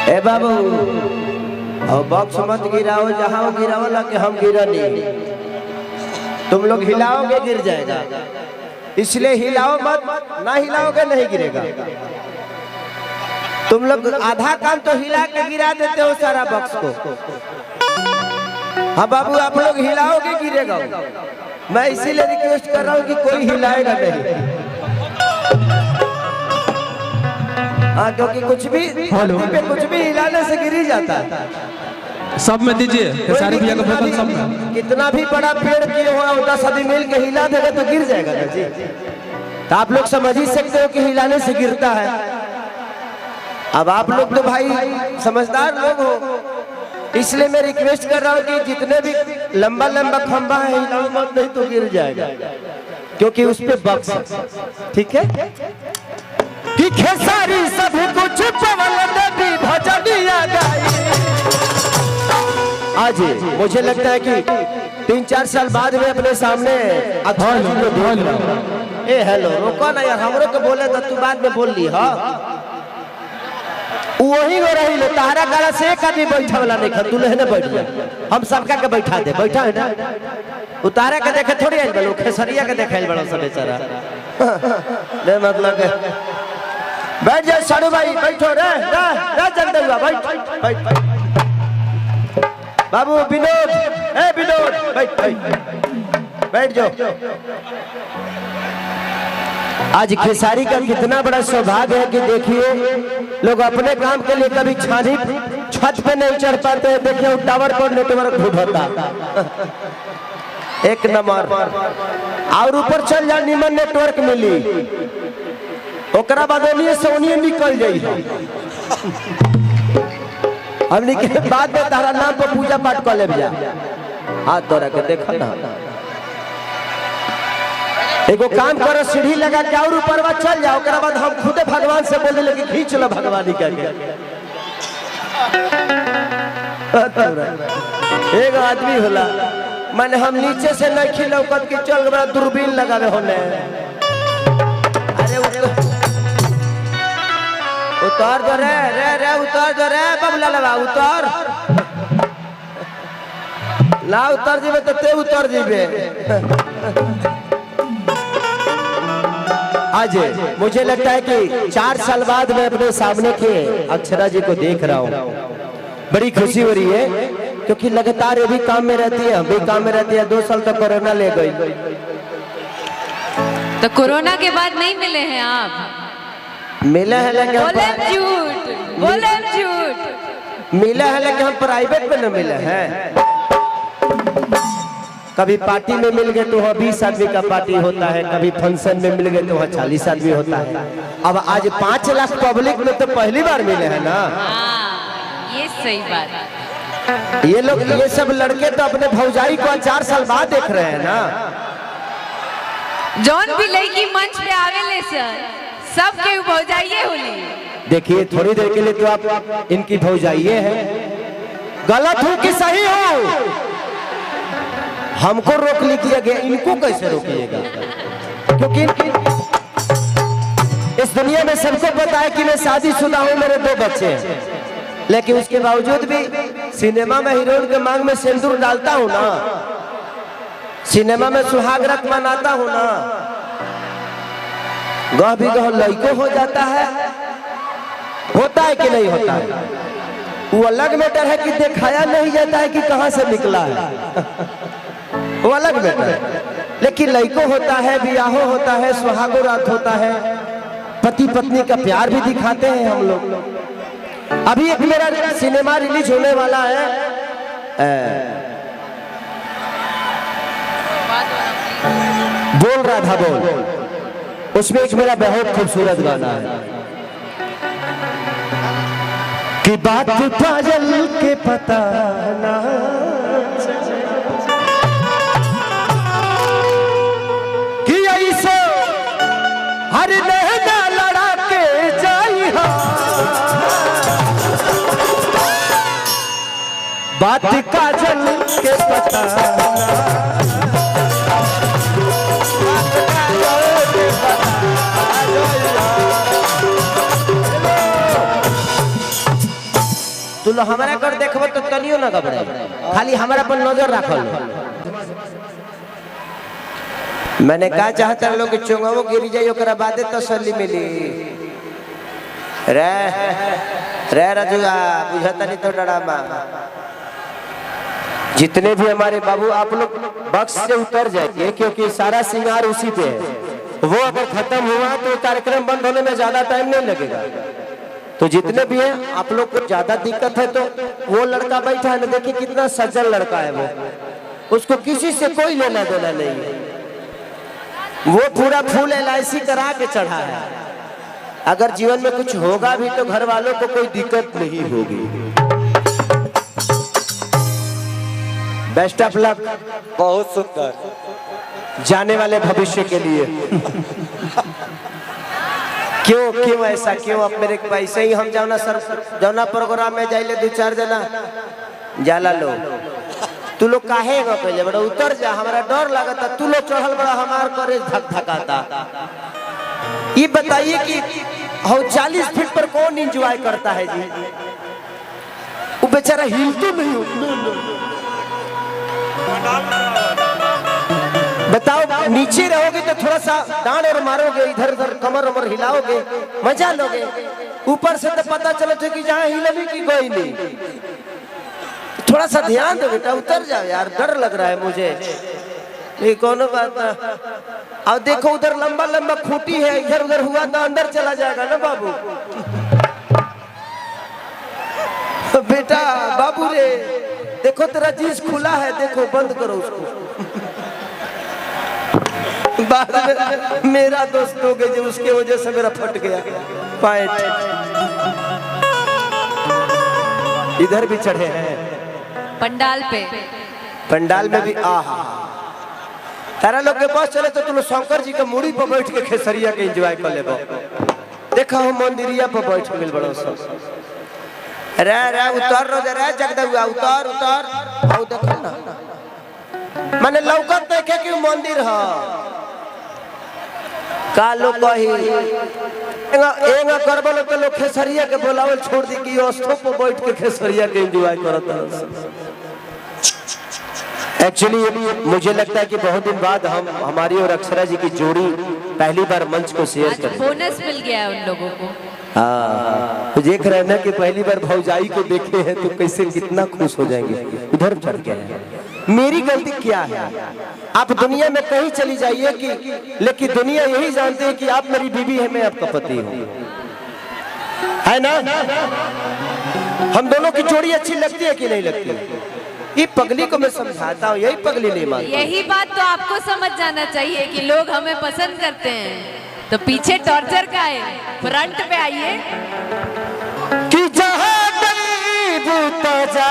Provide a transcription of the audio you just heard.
ए बाबू और बॉक्स मत गिराओ, जहाँ गिराओ ला कि हम गिरा नहीं, तुम लोग हिलाओगे गिर जाएगा, इसलिए हिलाओ मत, ना हिलाओगे नहीं गिरेगा। तुम लोग आधा काम तो हिला के गिरा देते हो सारा बॉक्स को। हाँ बाबू आप लोग हिलाओगे गिरेगा, मैं इसीलिए रिक्वेस्ट कर रहा हूँ कि कोई हिलाएगा नहीं। हाँ क्योंकि कुछ भी हिलाने से गिर ही जाता है। सब में दीजिए सारी भैया का बोतल सब में। कितना भी बड़ा पेड़ किए हुआ 10 आदमी मिल के हिला देगा तो गिर जाएगा ना जी। तो आप लोग समझ ही सकते हो कि हिलाने से गिरता है। अब आप लोग तो भाई समझदार लोग हो, इसलिए मैं रिक्वेस्ट कर रहा हूँ कि जितने भी लंबा लंबा खंबा है हिलाओ मत, नहीं तो गिर जाएगा, क्योंकि उस पे बक्स। ठीक है कि खेसारी सब कुछ भजनिया गाई। आज मुझे लगता है कि 3-4 साल बाद में अपने सामने ए हेलो रोको ना यार, हमरो को बोले तो तू बाद में बोल ली। हाँ वही हो रही लो, तारा गाला से एक आदमी बैठा वाला नहीं, तू लेने बैठ जा, हम सबका के बैठा दे। बैठा है ना, उतारा के देखे थोड़ी आइल बलो, खेसरिया के देखे आइल बड़ो सब बेचारा। ले मतलब बैठ जा साड़ू भाई, बैठो रे जगदलवा, बैठ बाबू विनोद, ए विनोद बैठ जाओ। आज खेसारी का कितना बड़ा सौभाग्य है कि देखिए लोग अपने काम के लिए कभी छत पे नहीं चढ़ पाते। देखिए टावर पर नेटवर्क ढूंढता एक नंबर, और ऊपर चल जा निमन नेटवर्क मिली, ओकरा बाद सोनिए निकल जाई। हमने के बाद में तारा नाम पर पूजा पाठ कर ले जा। हाथ तोरा के देखा ना, एगो काम करो सीढ़ी लगा के और ऊपर बा चल जाओ, ओकरा बाद हम खुदे भगवान से बोले लगे खींच लो भगवानी का के। एक आदमी होला माने हम नीचे से नहीं खिलौकत की चल बड़ा दूरबीन लगावे होने। अरे उतार दो रे उतार दो रे बबला लगा, उतार ला, उतर जीवे तो ते उतर जीवे। आज मुझे लगता है कि 4 साल बाद मैं अपने सामने के अक्षरा जी को देख रहा हूँ, बड़ी खुशी हो रही है, क्योंकि लगातार ये भी काम में रहती है, हम भी काम में रहती है। 2 साल तक कोरोना ले गई। तो कोरोना के बाद नहीं मिले हैं आप? मिला है लेकिन बोले झूठ मिला है लेकिन हम प्राइवेट में न मिले हैं। कभी पार्टी में मिल गए तो वहाँ 20 आदमी का पार्टी होता है, कभी फंक्शन में मिल गए तो वहाँ 40 आदमी होता है। अब आज 5 लाख पब्लिक में तो पहली बार मिले हैं ना। ये सही बात है। ये लोग ये सब लड़के तो अपने भौजाई को 4 साल बाद देख रहे हैं ना। जौन भी लड़की मंच पे आवेले सर, सब के भौजाइये होली। देखिए थोड़ी देर के लिए तो आप इनकी भौजाइये हैं, गलत हो कि सही हो हमको रोक लिया गया, इनको कैसे रोकिएगा? क्योंकि इस दुनिया में सबको पता है कि मैं शादीशुदा हूँ, मेरे 2 बच्चे हैं, लेकिन उसके बावजूद भी सिनेमा में हीरोइन के मांग में सिंदूर डालता हूँ ना, सिनेमा में सुहाग रात मनाता हूँ ना। गह भी गह लड़को हो जाता है, होता है कि नहीं होता है, वो अलग मैटर है कि दिखाया नहीं जाता है कि कहां से निकला है, वो अलग मैटर है। लेकिन लड़को होता है, बियाहो होता है, सुहागो रात होता है, पति पत्नी का प्यार भी दिखाते हैं हम लोग। अभी एक मेरा सिनेमा रिलीज होने वाला है, बोल राधा बोल, उसमें एक मेरा बहुत खूबसूरत गाना है कि बात पायल के पता ना कि ऐसे हर नहना लड़ा के जाई, बात काजल के पता ना। तू लो हमारा कर देखबो तो तनियो ना घबराए, खाली हमारा पर नजर रखल। मैंने कहा चाहता लोग कि चोंगो गिर जाई ओकरा बादे तसल्ली मिली। रे रे रजुआ बुझता नहीं तो डरामा। जितने भी हमारे बाबू आप लोग बक्स से उतर जाइए, क्योंकि सारा श्रृंगार उसी पे है। वो अगर खत्म हुआ तो कार्यक्रम बंद होने में ज्यादा टाइम नहीं लगेगा। तो जितने भी हैं आप लोग को ज्यादा दिक्कत है तो वो लड़का बैठा है ना, देखिए कितना सज्जन लड़का है वो, उसको किसी से कोई लेना देना नहीं है। वो पूरा फुल LIC करा के चढ़ा है। अगर जीवन में कुछ होगा भी तो घर वालों को कोई दिक्कत नहीं होगी। Best of luck. बहुत सुंदर जाने वाले भविष्य के लिए। क्यों क्यों ऐसा क्यों? अब मेरे पैसे ही हम जाना सर जाना प्रोग्राम में जाइले 2-4 जना जाला लो। तू लोग काहे पहले बड़ा उतर जा, हमारा डर लगता। तू लोग चढ़ल बड़ा हमार करे धक धकाता। ये बताइए कि 40 फीट पर कौन एंजॉय करता है जी? वो बेचारा हिल तो नहीं। बताओ, नीचे रहोगे तो थोड़ा सा डांड और मारोगे, इधर उधर कमर उमर हिलाओगे, मजा लोगे। ऊपर से तो पता चले थे कि जहाँ हिलने की कोई नहीं। थोड़ा सा ध्यान दो बेटा, उतर जाओ यार, डर लग रहा है मुझे। ये कौन बात ना। अब देखो उधर लंबा लंबा खूंटी है, इधर उधर हुआ तो अंदर चला जाएगा ना बाबू। बेटा बाबू रे, देखो तेरा जींस खुला है, देखो बंद करो उसको। बाद में मेरा दोस्त हो गए जो उसके वजह से मेरा फट गया पैंट। इधर भी चढ़े हैं पंडाल पे, पंडाल में भी। आहा, तारा लोग के पास चले तो तुम शंकर जी के मूड़ी पर बैठ के खेसरिया के एंजॉय कर लेबो। देखा हो मंदिरिया पर बैठ मिल बड़ो सब। रे रे उतर रो रे जगदुआ, उतर उतर। आओ देखो ना, माने लौकत देखे कि मंदिर है का। लोग कही एंगा करबल तो लोग खेसरिया के बोलावल छोड़ दी कि अस्थो पर बैठ के खेसरिया के एंजॉय करता। एक्चुअली मुझे लगता है कि बहुत दिन बाद हम हमारी और अक्षरा जी की जोड़ी पहली बार मंच को शेयर आज कर। बोनस मिल गया है उन लोगों को। हाँ, तो देख रहे हैं ना कि पहली बार भौजाई को देखे हैं तो कैसे कितना खुश हो जाएंगे। इधर चढ़ के मेरी गलती क्या है? आप दुनिया में कहीं चली जाइए कि, लेकिन दुनिया यही जानती है कि आप मेरी बीवी है, मैं आपका पति हूँ, है ना? हम दोनों की जोड़ी अच्छी लगती है कि नहीं लगती? ये पगली को मैं समझाता हूँ, यही पगली नहीं मानती। यही बात तो आपको समझ जाना चाहिए कि लोग हमें पसंद करते हैं तो पीछे टॉर्चर का है, फ्रंट पे आइए। कि जहाँ गरीब तो जा